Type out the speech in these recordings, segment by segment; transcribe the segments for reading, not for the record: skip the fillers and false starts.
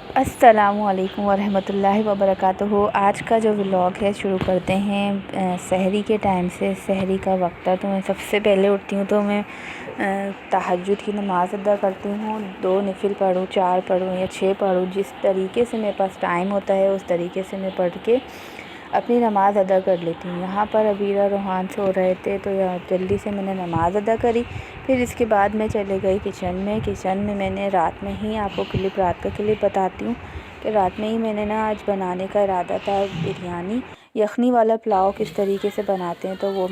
अस्सलामुअलैकुम वरहमतुल्लाहि वबरकातुहू। आज का जो व्लॉग है शुरू करते हैं सहरी के टाइम से। सहरी का वक्त है तो मैं सबसे पहले उठती हूँ तो मैं तहज्जुद की नमाज़ अदा करती हूँ। 2 नफिल पढूँ, 4 पढूँ या 6 पढूँ, जिस तरीके से मेरे पास टाइम होता है उस तरीके से मैं पढ़ के अपनी नमाज़ अदा कर लेती हूँ। यहाँ पर अबीरा रोहान सो रहे थे तो जल्दी से मैंने नमाज़ अदा करी। फिर इसके बाद मैं चले गई किचन में मैंने रात में ही आपको रात का क्लिप बताती हूँ कि रात में ही मैंने ना आज बनाने का इरादा था बिरयानी। यखनी वाला पुलाव किस तरीके से बनाते हैं तो वो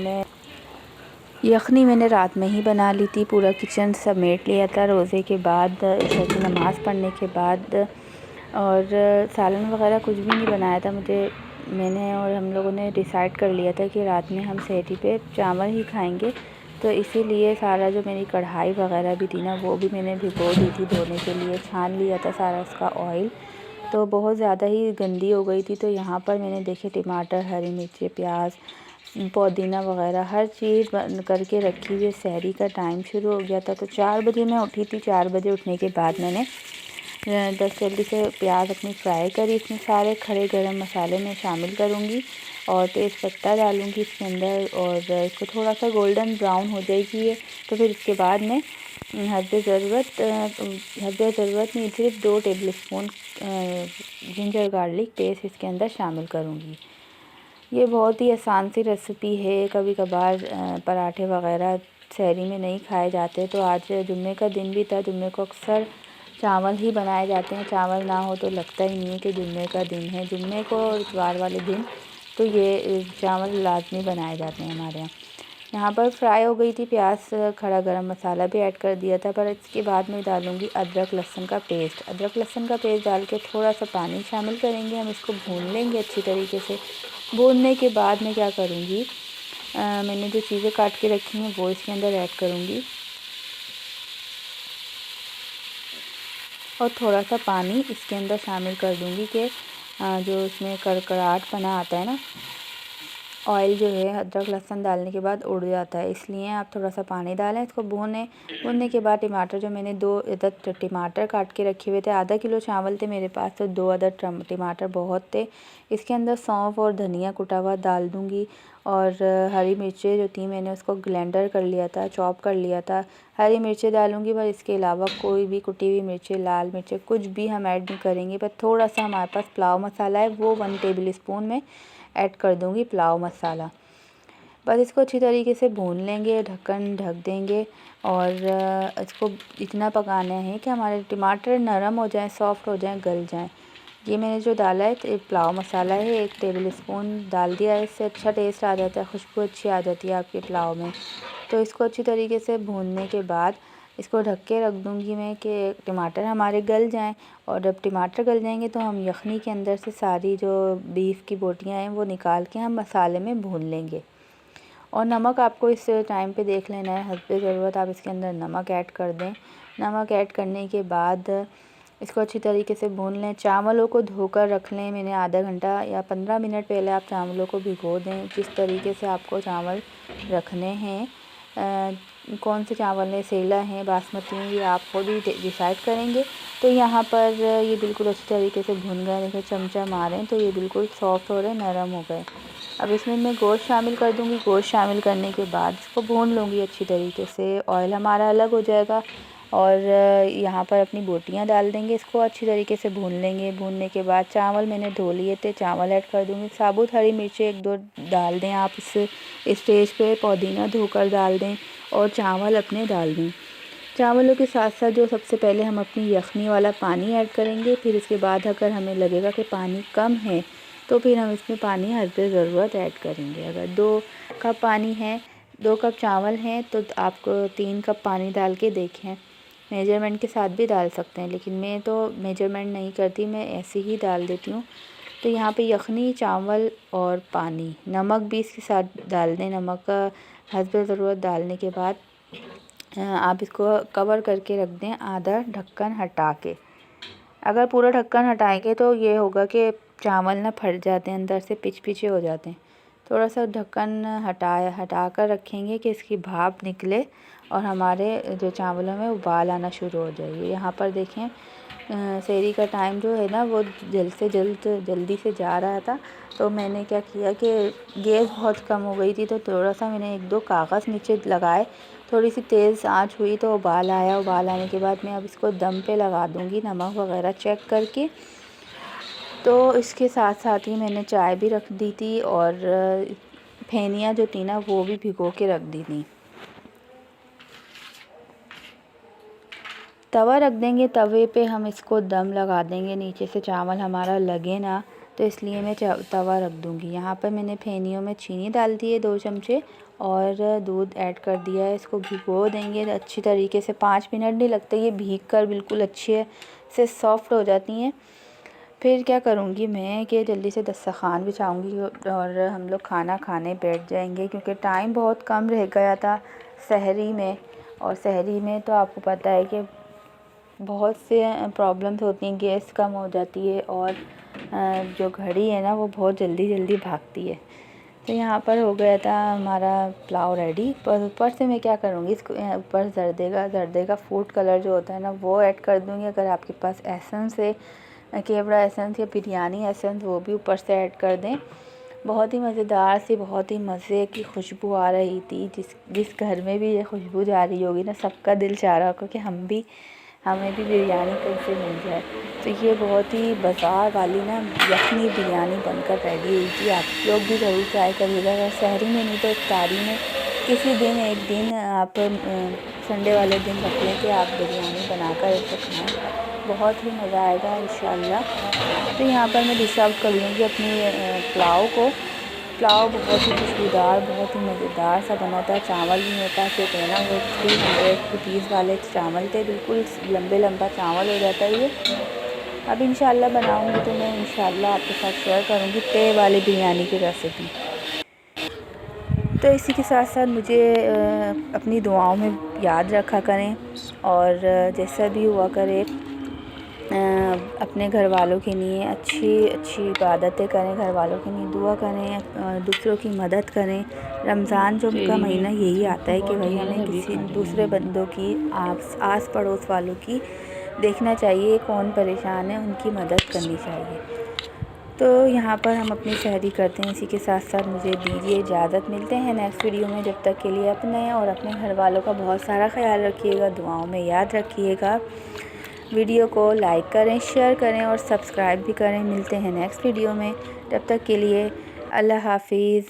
यखनी मैंने रात में ही बना ली थी। पूरा किचन समेट लिया था रोज़े के बाद, ईशा की नमाज़ पढ़ने के बाद। और सालन वगैरह कुछ भी नहीं बनाया था। मैंने और हम लोगों ने डिसाइड कर लिया था कि रात में हम सहरी पे चावल ही खाएंगे, तो इसीलिए सारा जो मेरी कढ़ाई वगैरह भी थी ना वो भी मैंने भिगो दी थी धोने के लिए। छान लिया था सारा उसका ऑयल, तो बहुत ज़्यादा ही गंदी हो गई थी। तो यहाँ पर मैंने देखे टमाटर, हरी मिर्ची, प्याज, पुदीना वगैरह हर चीज़ करके रखी हुई। सहरी का टाइम शुरू हो गया था तो 4 बजे मैं उठी थी। 4 बजे उठने के बाद मैंने जल्दी से प्याज अपनी फ्राई करी। इसमें सारे खड़े गरम मसाले मैं शामिल करूँगी और तेज़पत्ता डालूँगी इसके अंदर, और इसको थोड़ा सा गोल्डन ब्राउन हो जाएगी ये। तो फिर इसके बाद मैं हस्बे ज़रूरत नहीं, सिर्फ 2 table spoon ginger garlic paste इसके अंदर शामिल करूँगी। ये बहुत ही आसान सी रेसिपी है। कभी कभार पराठे वगैरह सहरी में नहीं खाए जाते, तो आज जुम्मे का दिन भी था। जुम्मे को अक्सर चावल ही बनाए जाते हैं। चावल ना हो तो लगता ही नहीं है कि जुम्मे का दिन है। जुम्मे को और इतवार वाले दिन तो ये चावल लाजमी बनाए जाते हैं हमारे यहाँ। यहाँ पर फ्राई हो गई थी प्याज, खड़ा गरम मसाला भी ऐड कर दिया था। पर इसके बाद मैं डालूँगी अदरक लहसुन का पेस्ट। अदरक लहसुन का पेस्ट डाल के थोड़ा सा पानी शामिल करेंगे, हम इसको भून लेंगे अच्छी तरीके से। भूनने के बाद मैं क्या करूँगी, मैंने जो चीज़ें काट के रखी हैं वो इसके अंदर ऐड करूँगी और थोड़ा सा पानी इसके अंदर शामिल कर दूँगी कि जो इसमें कड़कड़ाहट बना आता है ना, ऑयल जो है अदरक लहसुन डालने के बाद उड़ जाता है, इसलिए आप थोड़ा सा पानी डालें। इसको भूनने के बाद टमाटर, जो मैंने 2 अदद टमाटर काट के रखे हुए थे, आधा किलो चावल थे मेरे पास तो 2 अदद टमाटर बहुत थे। इसके अंदर सौंफ और धनिया कुटा हुआ डाल दूँगी, और हरी मिर्चें जो थी मैंने उसको ग्राइंडर कर लिया था, चॉप कर लिया था। हरी मिर्चें डालूँगी, पर इसके अलावा कोई भी कुटी हुई मिर्चें, लाल मिर्चें कुछ भी हम ऐड नहीं करेंगे। पर थोड़ा सा हमारे पास पुलाव मसाला है वो 1 टेबल स्पून में ऐड कर दूँगी पुलाव मसाला। बस इसको अच्छी तरीके से भून लेंगे, ढक्कन ढक देंगे और इसको इतना पकाना है कि हमारे टमाटर नरम हो जाएं, सॉफ्ट हो जाएं, गल जाएं। ये मैंने जो डाला है तो पुलाव मसाला है 1 टेबल स्पून डाल दिया है। इससे अच्छा टेस्ट आ जाता है, खुशबू अच्छी आ जाती है आपके पुलाव में। तो इसको अच्छी तरीके से भूनने के बाद इसको ढक के रख दूँगी मैं कि टमाटर हमारे गल जाएं। और जब टमाटर गल जाएंगे तो हम यखनी के अंदर से सारी जो बीफ की बोटियां हैं वो निकाल के हम मसाले में भून लेंगे। और नमक आपको इस टाइम पे देख लेना है, हस्बे ज़रूरत आप इसके अंदर नमक ऐड कर दें। नमक ऐड करने के बाद इसको अच्छी तरीके से भून लें। चावलों को धोकर रख लें। मैंने आधा घंटा या 15 मिनट पहले आप चावलों को भिगो दें। जिस तरीके से आपको चावल रखने हैं, कौन से चावल हैं, सेला हैं, बासमती हैं, ये आप खुद ही डिसाइड करेंगे। तो यहाँ पर ये बिल्कुल अच्छी तरीके से भुन गए। देखिए चमचा मारें तो ये बिल्कुल सॉफ्ट हो रहे, नरम हो गए। अब इसमें मैं गोश्त शामिल कर दूँगी। गोश्त शामिल करने के बाद इसको भून लूँगी अच्छी तरीके से। ऑयल हमारा अलग हो जाएगा और यहाँ पर अपनी बोटियाँ डाल देंगे, इसको अच्छी तरीके से भून लेंगे। भूनने के बाद चावल मैंने धो लिए थे, चावल ऐड कर दूँगी। साबुत हरी मिर्चें 1-2 डाल दें आप इस स्टेज पे। पुदीना धोकर डाल दें और चावल अपने डाल दें। चावलों के साथ साथ जो सबसे पहले हम अपनी यखनी वाला पानी ऐड करेंगे। फिर इसके बाद अगर हमें लगेगा कि पानी कम है तो फिर हम इसमें पानी हस्बे ज़रूरत ऐड करेंगे। अगर 2 कप पानी है, 2 कप चावल हैं तो आपको 3 कप पानी डाल के देखें। मेजरमेंट के साथ भी डाल सकते हैं, लेकिन मैं तो मेजरमेंट नहीं करती, मैं ऐसे ही डाल देती हूँ। तो यहाँ पे यखनी, चावल और पानी, नमक भी इसके साथ डाल दें। नमक हस्बे ज़रूरत डालने के बाद आप इसको कवर करके रख दें आधा ढक्कन हटा के। अगर पूरा ढक्कन हटाएंगे तो ये होगा कि चावल ना फट जाते हैं, अंदर से पिच-पिचे हो जाते हैं। थोड़ा सा ढक्कन हटा कर रखेंगे कि इसकी भाप निकले और हमारे जो चावलों में उबाल आना शुरू हो जाएगी। यहाँ पर देखें सहरी का टाइम जो है ना वो जल्दी से जा रहा था। तो मैंने क्या किया कि गैस बहुत कम हो गई थी, तो थोड़ा सा मैंने 1-2 कागज़ नीचे लगाए, थोड़ी सी तेज़ आंच हुई तो उबाल आया। उबाल आने के बाद मैं अब इसको दम पे लगा दूँगी नमक वगैरह चेक करके। तो इसके साथ साथ ही मैंने चाय भी रख दी थी और फेनिया जो थी ना वो भी भिगो के रख दी थी। तवा रख देंगे, तवे पे हम इसको दम लगा देंगे, नीचे से चावल हमारा लगे ना, तो इसलिए मैं तवा रख दूँगी। यहाँ पर मैंने फेनियों में चीनी डाल दी है 2 चमचे और दूध ऐड कर दिया है। इसको भिगो देंगे अच्छी तरीके से, 5 मिनट नहीं लगते, ये भीग कर बिल्कुल अच्छे से सॉफ्ट हो जाती हैं। फिर क्या करूँगी मैं कि जल्दी से दस्तरख़्वान बिछाऊँगी और हम लोग खाना खाने बैठ जाएंगे, क्योंकि टाइम बहुत कम रह गया था सहरी में। और सहरी में तो आपको पता है कि बहुत से प्रॉब्लम्स होती हैं, गैस कम हो जाती है और जो घड़ी है ना वो बहुत जल्दी भागती है। तो यहाँ पर हो गया था हमारा पुलाव रेडी। पर ऊपर से मैं क्या करूँगी, इसको ऊपर जर्दे का फूड कलर जो होता है ना वो ऐड कर दूँगी। अगर आपके पास एसेंस है, केवड़ा एसेंस या बिरयानी एसेंस, वो भी ऊपर से ऐड कर दें। बहुत ही मज़ेदार सी, बहुत ही मज़े की खुशबू आ रही थी। जिस घर में भी ये खुशबू जा रही होगी ना, सबका दिल चाह रहा होगा कि हमें भी बिरयानी कैसे मिल जाए। तो ये बहुत ही बाज़ार वाली ना यखनी बिरयानी बनकर रेडी हुई थी। आप लोग भी ज़रूर ट्राई करिएगा, अगर सहरी में नहीं तो इफ्तारी में किसी दिन एक दिन आप संडे वाले दिन रख लें कि आप बिरयानी बनाकर इसको खाएँ, बहुत ही मज़ा आएगा इंशाल्लाह। तो यहाँ पर मैं डिश आउट कर लूँगी अपनी पुलाव को। पुलाव बहुत ही खुशबूदार, बहुत ही मज़ेदार सा बना था। चावल भी मेरे पास जो थे ना वो 300 रुपीज़ वाले चावल थे, बिल्कुल लंबा चावल हो जाता है ये। अब इंशाल्लाह बनाऊँगी तो मैं इंशाल्लाह आपके साथ शेयर करूँगी तय वाली बिरयानी की रेसिपी। तो इसी के साथ साथ मुझे अपनी दुआओं में याद रखा करें और जैसा भी हुआ करे अपने घर वालों के लिए अच्छी इबादतें करें, घर वालों के लिए दुआ करें, दूसरों की मदद करें। रमज़ान जो का महीना यही आता है कि भाई हमें किसी दूसरे बंदों की, आस पड़ोस वालों की देखना चाहिए, कौन परेशान है उनकी मदद करनी चाहिए। तो यहाँ पर हम अपनी सहरी करते हैं। इसी के साथ साथ मुझे दीजिए इजाज़त, मिलते हैं नेक्स्ट वीडियो में। जब तक के लिए अपने और अपने घर वालों का बहुत सारा ख्याल रखिएगा, दुआओं में याद रखिएगा। वीडियो को लाइक करें, शेयर करें और सब्सक्राइब भी करें। मिलते हैं नेक्स्ट वीडियो में, तब तक के लिए अल्लाह हाफिज़।